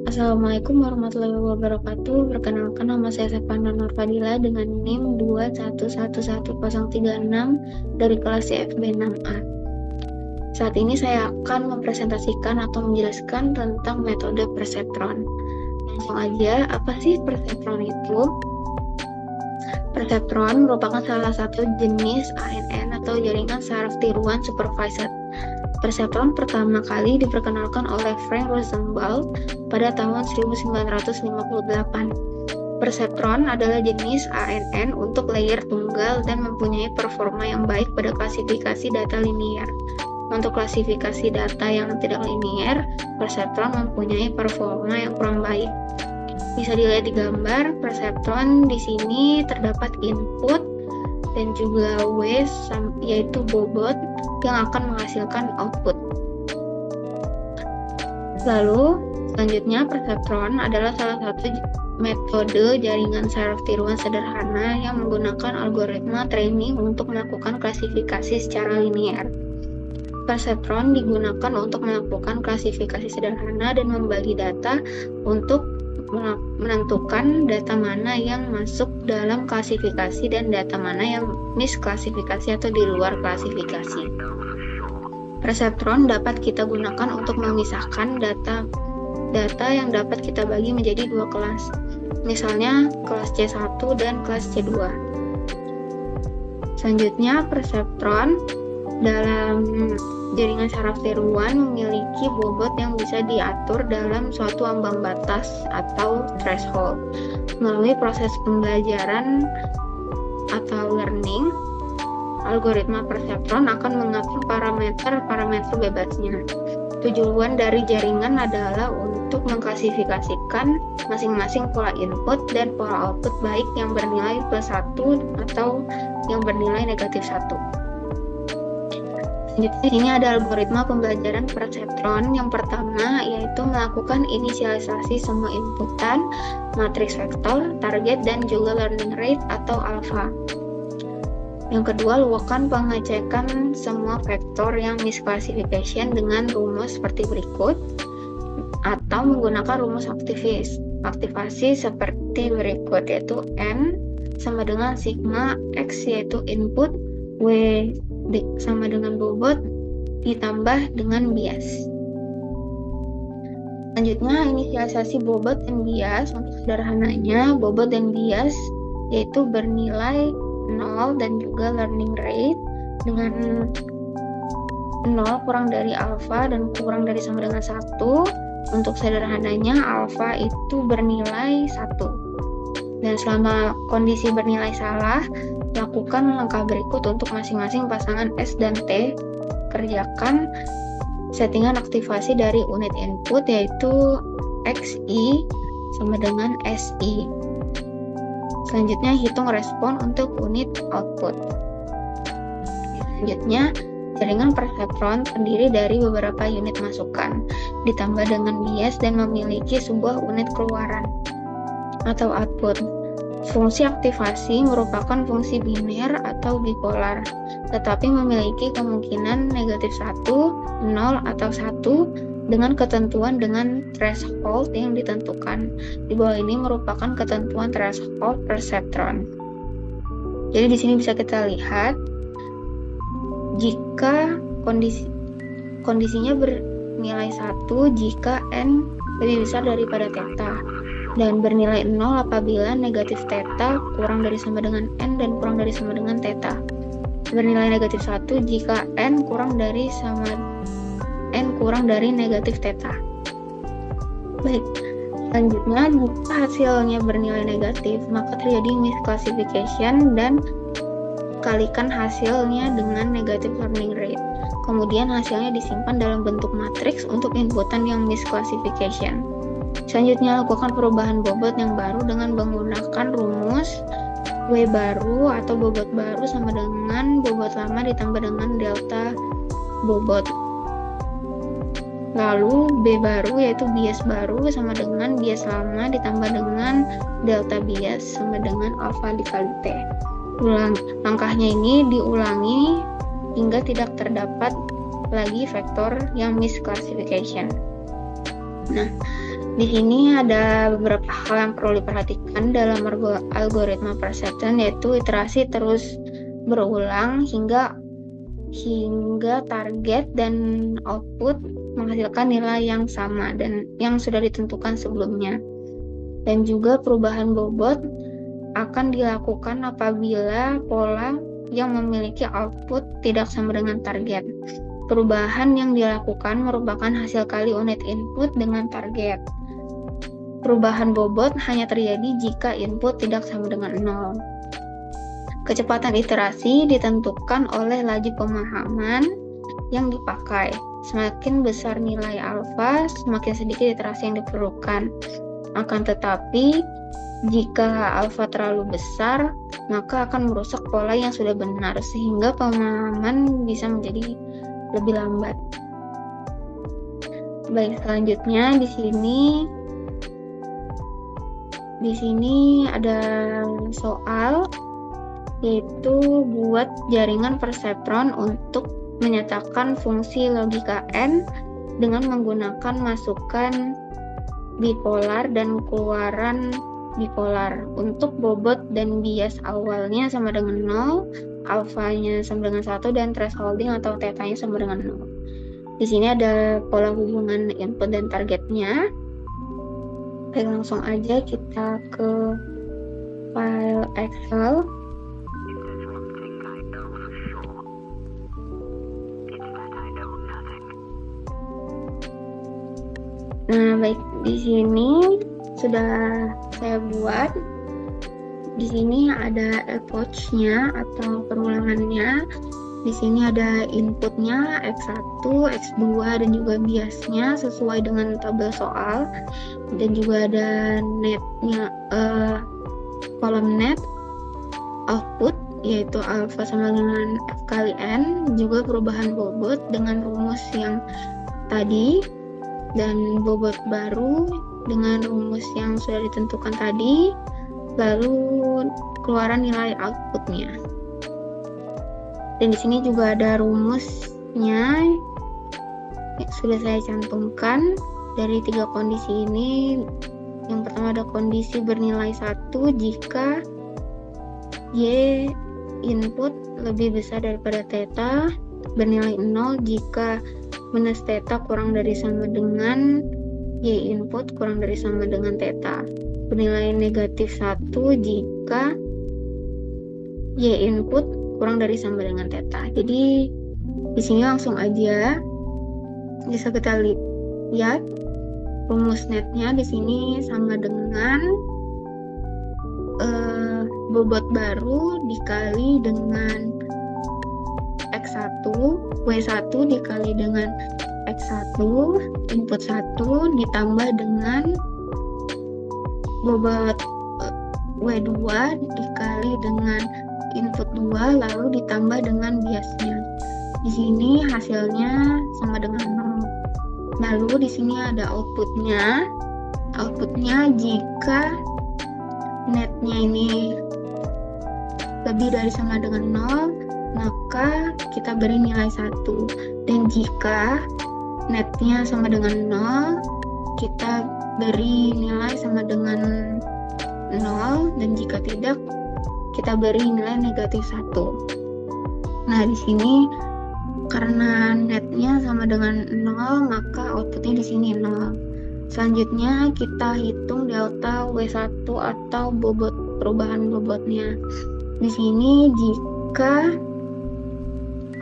Assalamualaikum warahmatullahi wabarakatuh. Perkenalkan, nama saya Sepana Nur Fadila dengan NIM 2111036 dari kelas CFB 6A. Saat ini saya akan mempresentasikan atau menjelaskan tentang metode perseptron. Langsung aja, apa sih perseptron itu? Perseptron merupakan salah satu jenis ANN atau jaringan saraf tiruan supervised. Perseptron pertama kali diperkenalkan oleh Frank Rosenwald pada tahun 1958. Perseptron adalah jenis ANN untuk layer tunggal dan mempunyai performa yang baik pada klasifikasi data linier. Untuk klasifikasi data yang tidak linier, perseptron mempunyai performa yang kurang baik. Bisa dilihat di gambar, perseptron di sini terdapat input dan juga waves, yaitu bobot yang akan menghasilkan output. Lalu, selanjutnya perseptron adalah salah satu metode jaringan saraf tiruan sederhana yang menggunakan algoritma training untuk melakukan klasifikasi secara linear. Perseptron digunakan untuk melakukan klasifikasi sederhana dan membagi data untuk menentukan data mana yang masuk dalam klasifikasi dan data mana yang misklasifikasi atau di luar klasifikasi. Perseptron dapat kita gunakan untuk memisahkan data yang dapat kita bagi menjadi dua kelas. Misalnya kelas C1 dan kelas C2. Selanjutnya, perseptron dalam jaringan saraf tiruan memiliki bobot yang bisa diatur dalam suatu ambang batas atau threshold. Melalui proses pembelajaran atau learning, algoritma perseptron akan mengatur parameter bebasnya. Tujuan dari jaringan adalah untuk mengklasifikasikan masing-masing pola input dan pola output baik yang bernilai +1 atau yang bernilai -1. Di sini ada algoritma pembelajaran perseptron. Yang pertama yaitu melakukan inisialisasi semua inputan, matriks vektor, target, dan juga learning rate atau alpha. Yang kedua, lakukan pengecekan semua vektor yang misclassification dengan rumus seperti berikut, atau menggunakan rumus aktivasi seperti berikut, yaitu N sama dengan sigma X yaitu input, W sama dengan bobot ditambah dengan bias. Selanjutnya, inisialisasi bobot dan bias. Untuk sederhananya, bobot dan bias yaitu bernilai 0 dan juga learning rate dengan 0 kurang dari alpha dan kurang dari sama dengan 1. Untuk sederhananya, alpha itu bernilai 1. Dan selama kondisi bernilai salah, lakukan langkah berikut untuk masing-masing pasangan S dan T. Kerjakan settingan aktivasi dari unit input yaitu XI sama dengan SI. Selanjutnya, hitung respon untuk unit output. Selanjutnya, jaringan perseptron terdiri dari beberapa unit masukan, ditambah dengan bias dan memiliki sebuah unit keluaran atau output. Fungsi aktivasi merupakan fungsi biner atau bipolar, tetapi memiliki kemungkinan -1, 0, atau 1 dengan ketentuan dengan threshold yang ditentukan. Di bawah ini merupakan ketentuan threshold perseptron. Jadi di sini bisa kita lihat jika kondisinya bernilai 1 jika N lebih besar daripada theta, dan bernilai 0 apabila negatif theta kurang dari sama dengan N dan kurang dari sama dengan theta. Bernilai -1 jika N kurang dari negatif theta. Baik, selanjutnya jika hasilnya bernilai negatif, maka terjadi misclassification dan kalikan hasilnya dengan negative learning rate. Kemudian hasilnya disimpan dalam bentuk matriks untuk inputan yang misclassification. Selanjutnya, lakukan perubahan bobot yang baru dengan menggunakan rumus W baru atau bobot baru sama dengan bobot lama ditambah dengan delta bobot. Lalu B baru yaitu bias baru sama dengan bias lama ditambah dengan delta bias sama dengan alpha dikali T. Langkahnya ini diulangi hingga tidak terdapat lagi vektor yang misclassification. Nah, di sini ada beberapa hal yang perlu diperhatikan dalam algoritma perceptron, yaitu iterasi terus berulang hingga target dan output menghasilkan nilai yang sama dan yang sudah ditentukan sebelumnya. Dan juga perubahan bobot akan dilakukan apabila pola yang memiliki output tidak sama dengan target. Perubahan yang dilakukan merupakan hasil kali unit input dengan target. Perubahan bobot hanya terjadi jika input tidak sama dengan 0. Kecepatan iterasi ditentukan oleh laju pemahaman yang dipakai. Semakin besar nilai alfa, semakin sedikit iterasi yang diperlukan. Akan tetapi, jika alfa terlalu besar, maka akan merusak pola yang sudah benar, sehingga pemahaman bisa menjadi lebih lambat. Baik, selanjutnya di sini ada soal, yaitu buat jaringan perceptron untuk menyatakan fungsi logika N dengan menggunakan masukan bipolar dan keluaran bipolar. Untuk bobot dan bias awalnya sama dengan 0, alfanya sama dengan 1, dan thresholding atau theta-nya sama dengan 0. Di sini ada pola hubungan input dan targetnya. Oke, langsung aja kita ke file Excel. Nah, baik, di sini sudah saya buat. Di sini ada approach-nya atau perulangannya. Di sini ada inputnya X1, X2, dan juga biasnya sesuai dengan tabel soal. Dan juga ada netnya, kolom net output, yaitu alpha sama dengan F kali N, juga perubahan bobot dengan rumus yang tadi, dan bobot baru dengan rumus yang sudah ditentukan tadi, lalu keluaran nilai outputnya. Dan di sini juga ada rumusnya yang sudah saya cantumkan dari 3 kondisi ini. Yang pertama ada kondisi bernilai 1 jika Y input lebih besar daripada theta, bernilai 0 jika minus theta kurang dari sama dengan Y input kurang dari sama dengan theta, bernilai negatif 1 jika Y input kurang dari sama dengan theta. Jadi di sini langsung aja bisa kita lihat rumus netnya. Di sini sama dengan bobot baru dikali dengan X1, W1 dikali dengan X1 input 1 ditambah dengan bobot W2 dikali dengan input 2 lalu ditambah dengan biasnya. Di sini hasilnya sama dengan 0. Lalu di sini ada outputnya. Outputnya jika netnya ini lebih dari sama dengan 0, maka kita beri nilai 1. Dan jika netnya sama dengan 0, kita beri nilai sama dengan 0. Dan jika tidak, kita beri nilai negatif 1. Nah, di sini karena netnya sama dengan 0, maka outputnya di sini 0. Selanjutnya kita hitung delta W1 atau bobot perubahan bobotnya. Di sini jika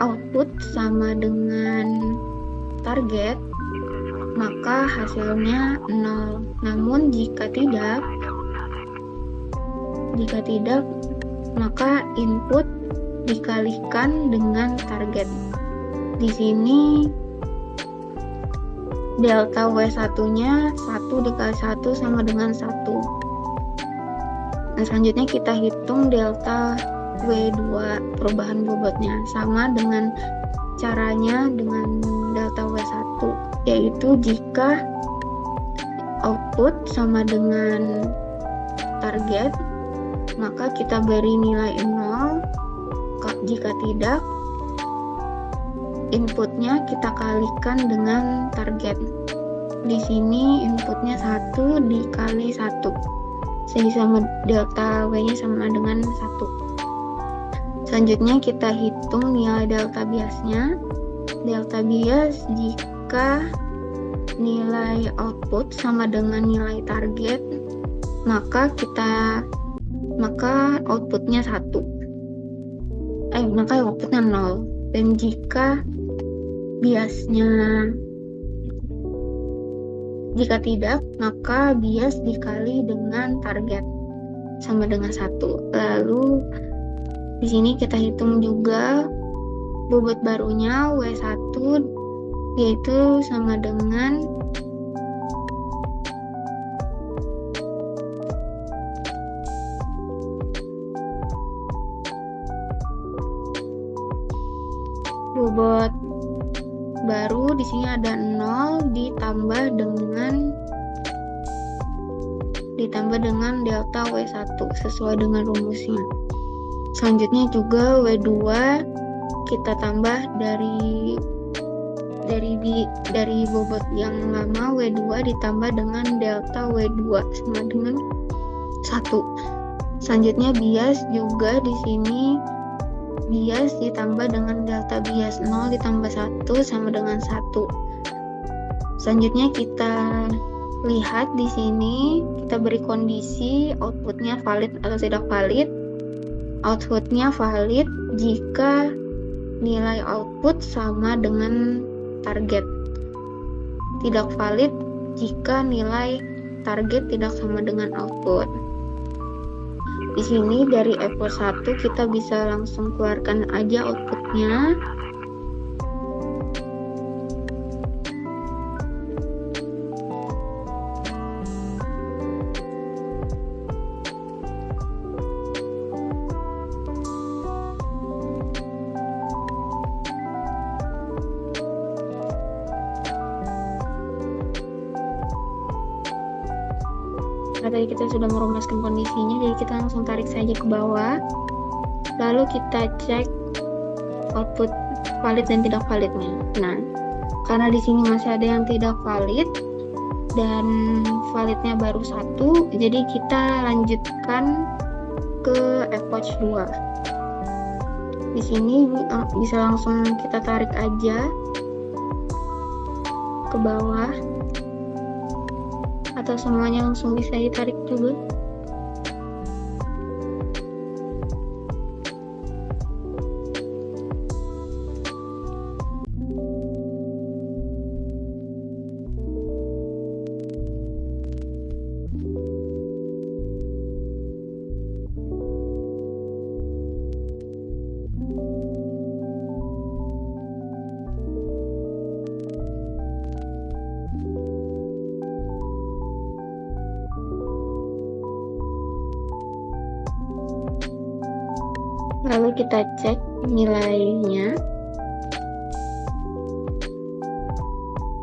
output sama dengan target, maka hasilnya 0. Namun jika tidak, maka input dikalikan dengan target. Di sini delta W1-nya 1 dikali 1 sama dengan 1. Nah, selanjutnya kita hitung delta W2 perubahan bobotnya. Sama dengan caranya dengan delta W1, yaitu jika output sama dengan target, maka kita beri nilai 0. Jika tidak, inputnya kita kalikan dengan target. Di sini inputnya 1 dikali 1. Jadi sama delta W-nya sama dengan 1. Selanjutnya kita hitung nilai delta biasnya. Delta bias jika nilai output sama dengan nilai target, maka outputnya 1. Maka outputnya 0. Dan jika tidak, maka bias dikali dengan target sama dengan 1. Lalu di sini kita hitung juga bobot barunya W1, yaitu sama dengan bobot baru di sini ada 0 ditambah dengan delta W1 sesuai dengan rumusnya. Selanjutnya juga W2 kita tambah dari bobot yang lama W2 ditambah dengan delta W2 sama dengan 1. Selanjutnya bias juga di sini bias ditambah dengan delta bias 0 ditambah 1 sama dengan 1. Selanjutnya kita lihat di sini kita beri kondisi outputnya valid atau tidak valid. Outputnya valid jika nilai output sama dengan target. Tidak valid jika nilai target tidak sama dengan output. Di sini dari effort 1 kita bisa langsung keluarkan aja outputnya. Tadi kita sudah merumuskan kondisinya, jadi kita langsung tarik saja ke bawah. Lalu kita cek output valid dan tidak validnya. Nah, karena di sini masih ada yang tidak valid dan validnya baru 1, jadi kita lanjutkan ke approach 2. Di sini bisa langsung kita tarik aja ke bawah, atau semuanya langsung bisa ditarik juga. Lalu kita cek nilainya.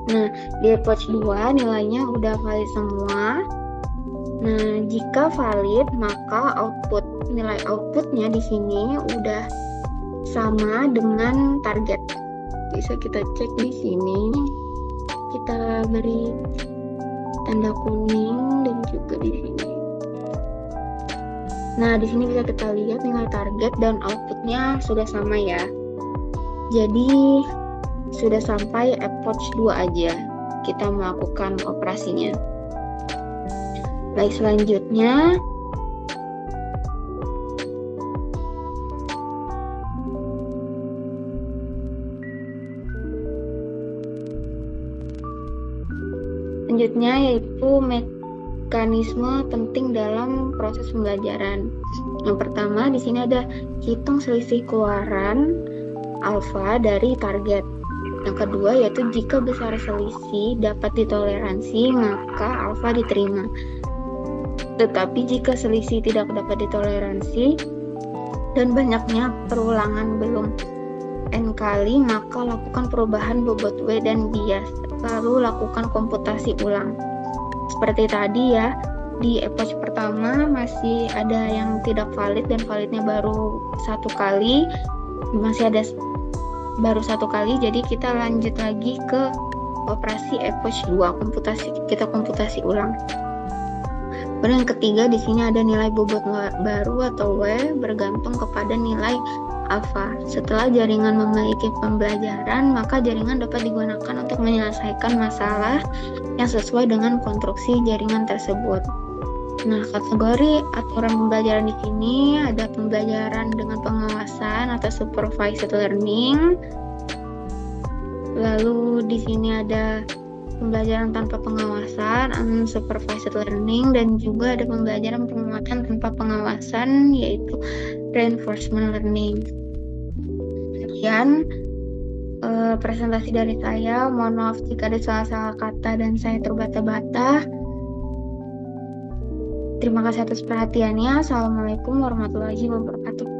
Nah, di approach 2 nilainya udah valid semua. Nah, jika valid maka nilai outputnya di sini udah sama dengan target. Bisa kita cek di sini. Kita beri tanda kuning dan juga di sini. Nah, di sini bisa kita lihat nilai target dan outputnya sudah sama ya. Jadi, sudah sampai approach 2 aja kita melakukan operasinya. Baik, selanjutnya yaitu mekanisme penting dalam proses pembelajaran. Yang pertama di sini ada hitung selisih keluaran alfa dari target. Yang kedua yaitu jika besar selisih dapat ditoleransi maka alfa diterima. Tetapi jika selisih tidak dapat ditoleransi dan banyaknya perulangan belum n kali maka lakukan perubahan bobot W dan bias. Lalu lakukan komputasi ulang. Seperti tadi ya, di approach pertama masih ada yang tidak valid dan validnya baru 1 kali, masih ada baru 1 kali, jadi kita lanjut lagi ke operasi approach 2, komputasi ulang. Baru yang ketiga, di sini ada nilai bobot baru atau W bergantung kepada nilai alfa. Setelah jaringan memiliki pembelajaran, maka jaringan dapat digunakan untuk menyelesaikan masalah yang sesuai dengan konstruksi jaringan tersebut. Nah, kategori aturan pembelajaran di sini ada pembelajaran dengan pengawasan atau supervised learning. Lalu di sini ada pembelajaran tanpa pengawasan, unsupervised learning, dan juga ada pembelajaran penguatan tanpa pengawasan, yaitu reinforcement learning. Sekian presentasi dari saya. Mohon maaf jika ada salah-salah kata dan saya terbata-bata. Terima kasih atas perhatiannya. Assalamualaikum warahmatullahi wabarakatuh.